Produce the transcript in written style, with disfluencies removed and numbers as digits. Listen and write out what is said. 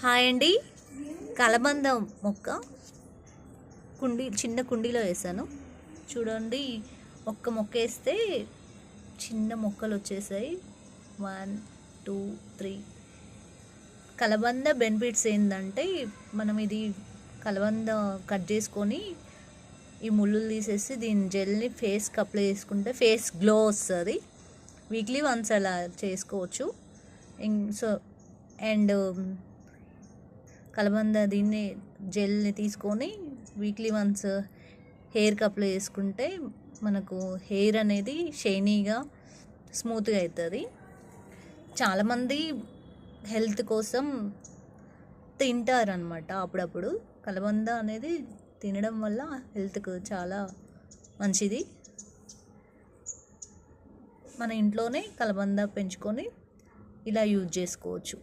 Hi అండి. కలబంద మొక్క చిన్న కుండీలో వేసాను చూడండి. ఒక్క మొక్క వేస్తే చిన్న మొక్కలు వచ్చేసాయి. 1 2 3. కలబంద బెనిఫిట్స్ ఏంటంటే, మనం ఇది కలబంద కట్ చేసుకొని ఈ ముళ్ళు తీసేసి దీని జెల్ని ఫేస్కి అప్లై చేసుకుంటే ఫేస్ గ్లో వస్తుంది. వీక్లీ వన్స్ అలా చేసుకోవచ్చు. సో అండ్ కలబంద దీన్ని జెల్ని తీసుకొని వీక్లీ వన్స్ హెయిర్కి అప్లై చేసుకుంటే మనకు హెయిర్ అనేది షైనీగా స్మూత్గా అవుతుంది. చాలామంది హెల్త్ కోసం తింటారనమాట అప్పుడప్పుడు. కలబంద అనేది తినడం వల్ల హెల్త్కు చాలా మంచిది. మన ఇంట్లోనే కలబంద పెంచుకొని ఇలా యూజ్ చేసుకోవచ్చు.